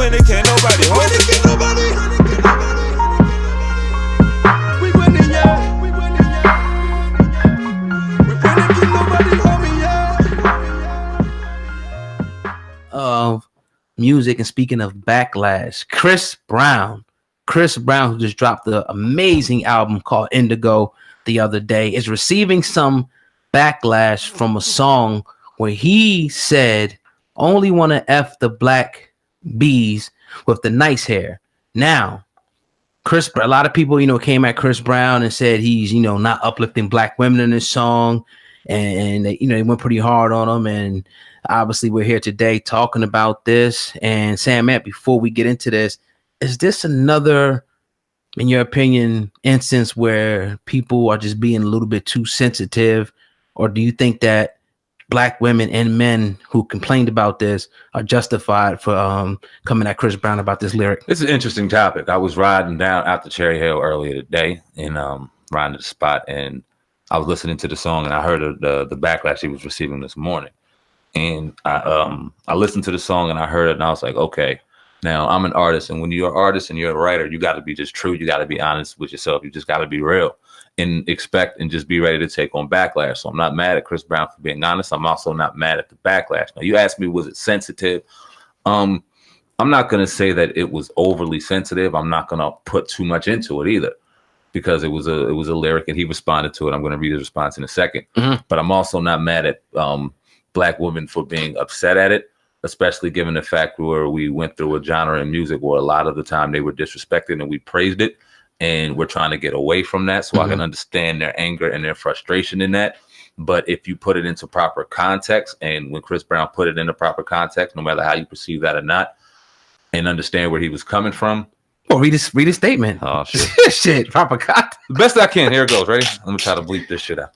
winning, can't nobody hold it. Can't nobody. We winning, yeah. We winning, yeah. We winning, can't nobody hold me, yeah. Of music, and speaking of backlash, Chris Brown, who just dropped the amazing album called Indigo the other day, is receiving some backlash from a song where he said only want to F the black bees with the nice hair. Now, a lot of people, came at Chris Brown and said he's, not uplifting black women in this song. And they went pretty hard on him. And obviously we're here today talking about this. And Sam, Matt, before we get into this, is this another, in your opinion, instance where people are just being a little bit too sensitive? Or do you think that black women and men who complained about this are justified for coming at Chris Brown about this lyric? It's an interesting topic. I was riding down out to Cherry Hill earlier today and riding to the spot, and I was listening to the song, and I heard the backlash he was receiving this morning. And I listened to the song, and I heard it, and I was like, okay, now I'm an artist, and when you're an artist and you're a writer, you got to be just true. You got to be honest with yourself. You just got to be real and expect and just be ready to take on backlash. So I'm not mad at Chris Brown for being honest. I'm also not mad at the backlash. Now, you asked me, was it sensitive? I'm not going to say that it was overly sensitive. I'm not going to put too much into it either, because it was a lyric and he responded to it. I'm going to read his response in a second. Mm-hmm. But I'm also not mad at black women for being upset at it, especially given the fact where we went through a genre in music where a lot of the time they were disrespected and we praised it. And we're trying to get away from that. So I can understand their anger and their frustration in that. But if you put it into proper context, and when Chris Brown put it into proper context, no matter how you perceive that or not, and understand where he was coming from. Well, read his statement. Oh, shit. Shit, proper context. The best I can. Here it goes. Ready? Let me try to bleep this shit out.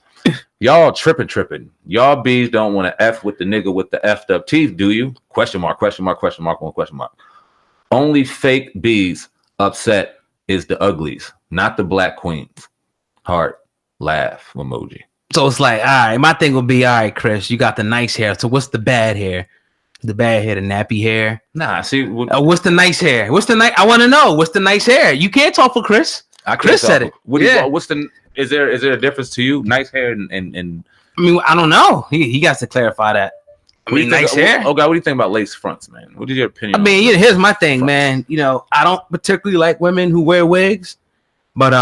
Y'all tripping. Y'all bees don't want to F with the nigga with the effed up teeth, do you? Question mark, question mark, question mark, one question mark. Only fake bees upset is the uglies, not the black queens. Heart, laugh, emoji. So it's like, all right, my thing would be, all right, Chris, you got the nice hair. So what's the bad hair? The bad hair, the nappy hair? Nah, see. What's the nice hair? I want to know, what's the nice hair? You can't talk for Chris. Chris said it. Is there a difference to you? Nice hair and I mean, I don't know. He got to clarify that. I mean, nice hair. Oh God, what do you think about lace fronts, man? What is your opinion? I mean, here's my thing, man. I don't particularly like women who wear wigs, but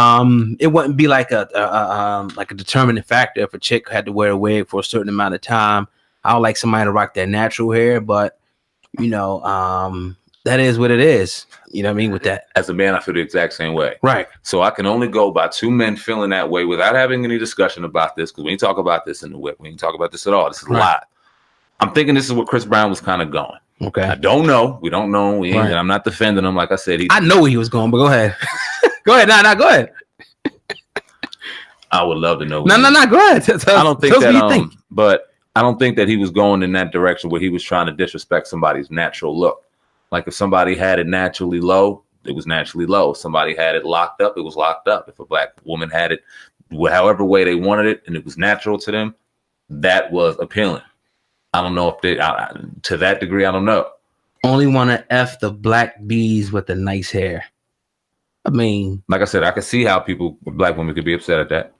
it wouldn't be like a determining factor if a chick had to wear a wig for a certain amount of time. I would like somebody to rock their natural hair, but that is what it is. You know what I mean? With that, as a man, I feel the exact same way. Right. So I can only go by two men feeling that way without having any discussion about this, because we ain't talk about this in the whip. We ain't talk about this at all. This is live. I'm thinking this is what Chris Brown was kind of going. Okay. I don't know. We don't know. And I'm not defending him. Like I said, I know where he was going, but go ahead. Go ahead. No, go ahead. I would love to know. No. Go ahead. I don't think that. But I don't think that he was going in that direction where he was trying to disrespect somebody's natural look. Like if somebody had it naturally low, it was naturally low. If somebody had it locked up, it was locked up. If a black woman had it however way they wanted it and it was natural to them, that was appealing. I don't know if they, to that degree, I don't know. Only want to F the black bees with the nice hair. I mean, like I said, I can see how black women could be upset at that.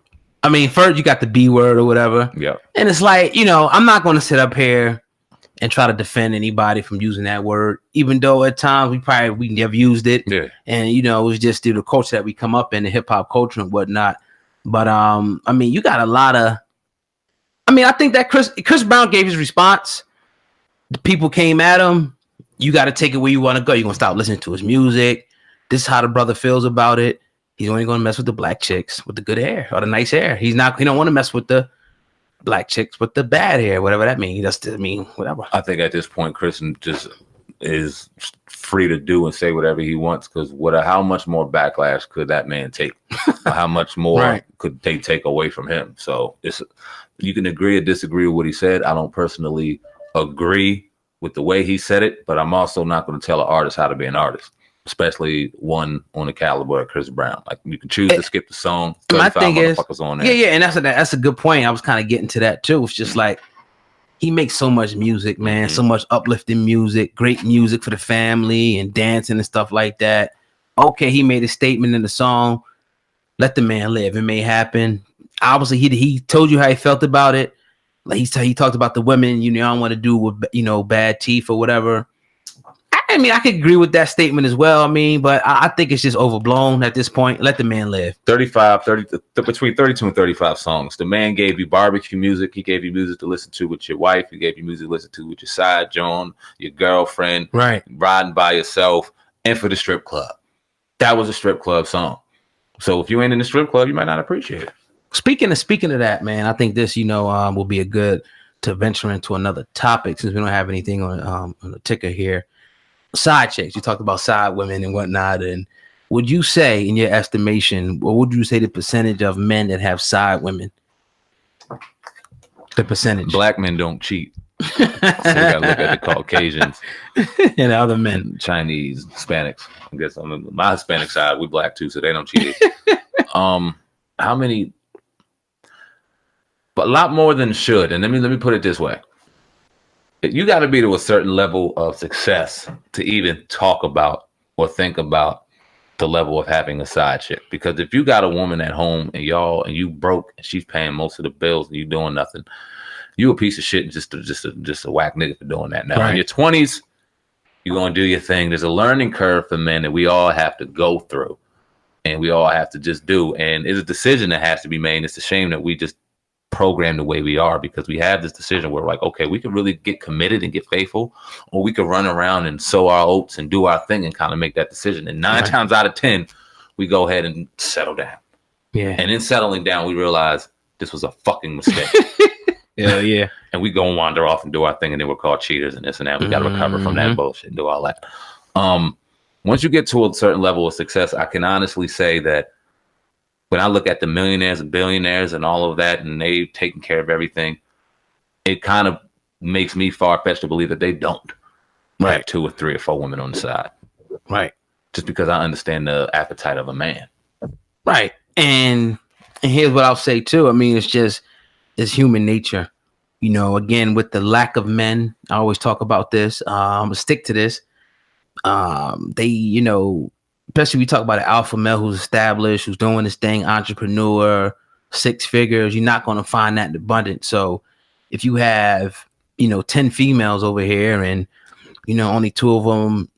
I mean, first you got the B word or whatever. Yeah. And it's like, I'm not going to sit up here and try to defend anybody from using that word, even though at times we never used it. Yeah. And, it was just due to the culture that we come up in, the hip hop culture and whatnot. But, I mean, you got a lot of, I think that Chris Brown gave his response. The people came at him. You got to take it where you want to go. You're going to stop listening to his music. This is how the brother feels about it. He's only going to mess with the black chicks with the good hair or the nice hair. He don't want to mess with the black chicks with the bad hair, whatever that means. Whatever. I think at this point, Chris just is free to do and say whatever he wants, because how much more backlash could that man take? Or how much more could they take away from him? So you can agree or disagree with what he said. I don't personally agree with the way he said it, but I'm also not going to tell an artist how to be an artist, especially one on the caliber of Chris Brown. Like, you can choose to skip the song. My thing is, on there. Yeah, and that's a good point. I was kind of getting to that too. It's just like, he makes so much music, man, so much uplifting music, great music for the family and dancing and stuff like that. Okay, he made a statement in the song. Let the man live. It may happen. Obviously, he told you how he felt about it. Like he talked about the women, I don't want to do with, bad teeth or whatever. I mean, I could agree with that statement as well. I mean, but I think it's just overblown at this point. Let the man live. Between 32 and 35 songs. The man gave you barbecue music. He gave you music to listen to with your wife. He gave you music to listen to with your side, Joan, your girlfriend, right? Riding by yourself, and for the strip club. That was a strip club song. So if you ain't in the strip club, you might not appreciate it. Speaking of that, man, I think this, will be a good to venture into another topic since we don't have anything on the ticker here. Side chicks. You talked about side women and whatnot. And would you say, in your estimation, what would you say the percentage of men that have side women? The percentage. Black men don't cheat. So we gotta look at the Caucasians and the other men, Chinese, Hispanics. I guess on my Hispanic side, we black too, so they don't cheat. How many? But a lot more than should. And let me put it this way: you got to be to a certain level of success to even talk about or think about the level of having a side chick. Because if you got a woman at home and you broke and she's paying most of the bills and you doing nothing, you a piece of shit and just a whack nigga for doing that. Now in your 20s, you're gonna do your thing. There's a learning curve for men that we all have to go through, and we all have to just do. And it's a decision that has to be made. It's a shame that we just programmed the way we are, because we have this decision where we're like, okay, we can really get committed and get faithful, or we could run around and sow our oats and do our thing and kind of make that decision. And 9 times out of 10, we go ahead and settle down. Yeah. And in settling down, we realize this was a fucking mistake. Yeah. And we go and wander off and do our thing, and then we're called cheaters and this and that. We got to recover from that bullshit and do all that. Once you get to a certain level of success, I can honestly say that when I look at the millionaires and billionaires and all of that, and they've taken care of everything, it kind of makes me far-fetched to believe that they don't have 2 or 3 or 4 women on the side. Right. Just because I understand the appetite of a man. Right. And here's what I'll say too. I mean, it's human nature. Again, with the lack of men, I always talk about this. I'm gonna stick to this. They, especially we talk about an alpha male who's established, who's doing this thing, entrepreneur, 6 figures, you're not going to find that in abundance. So if you have, 10 females over here and, only 2 of them,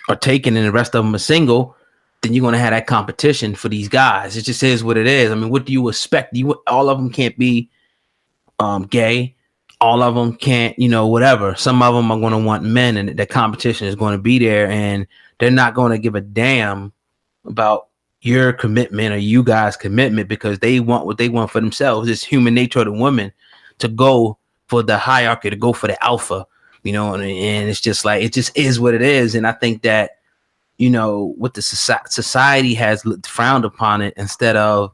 are taken and the rest of them are single, then you're going to have that competition for these guys. It just is what it is. I mean, what do you expect? All of them can't be gay. All of them can't, whatever. Some of them are going to want men, and the competition is going to be there, and they're not going to give a damn about your commitment or you guys' commitment, because they want what they want for themselves. It's human nature of the woman to go for the hierarchy, to go for the alpha, and it's just like, it just is what it is. And I think that, what the society has frowned upon it instead of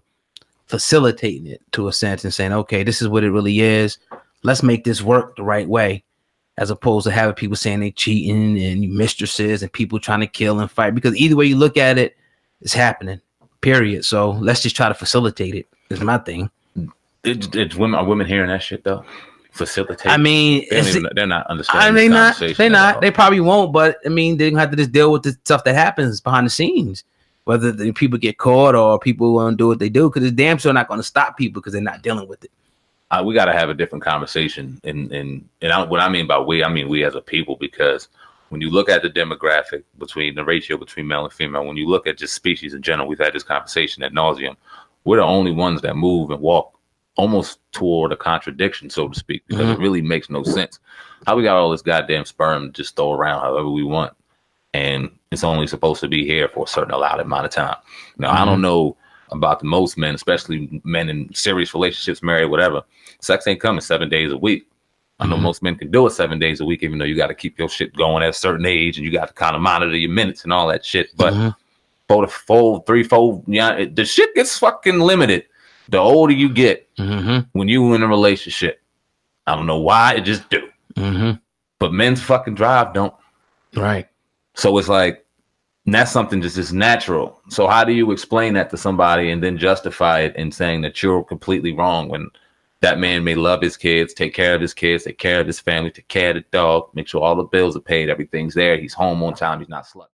facilitating it to a sense and saying, okay, this is what it really is. Let's make this work the right way, as opposed to having people saying they cheating and mistresses and people trying to kill and fight, because either way you look at it, it's happening, period. So let's just try to facilitate it is my thing. Are women hearing that shit though? Facilitate. I mean, they're not understanding. They're not. They probably won't. But I mean, they're gonna have to just deal with the stuff that happens behind the scenes, whether the people get caught or people won't do what they do, because it's damn sure not going to stop people because they're not dealing with it. We got to have a different conversation, what I mean by we, I mean we as a people, because when you look at the demographic between the ratio between male and female, when you look at just species in general, we've had this conversation ad nauseum. We're the only ones that move and walk almost toward a contradiction, so to speak, because it really makes no sense. How we got all this goddamn sperm just throw around however we want, and it's only supposed to be here for a certain allowed amount of time. Now, I don't know about the most men, especially men in serious relationships, married, whatever. Sex ain't coming 7 days a week. I know most men can do it 7 days a week, even though you got to keep your shit going at a certain age and you got to kind of monitor your minutes and all that shit. But 4 to 4, 3, 4, the shit gets fucking limited the older you get when you in a relationship. I don't know why, it just do. But men's fucking drive don't. Right. So it's like, and that's something just is natural. So how do you explain that to somebody and then justify it in saying that you're completely wrong when that man may love his kids, take care of his kids, take care of his family, take care of the dog, make sure all the bills are paid, everything's there. He's home on time. He's not slut.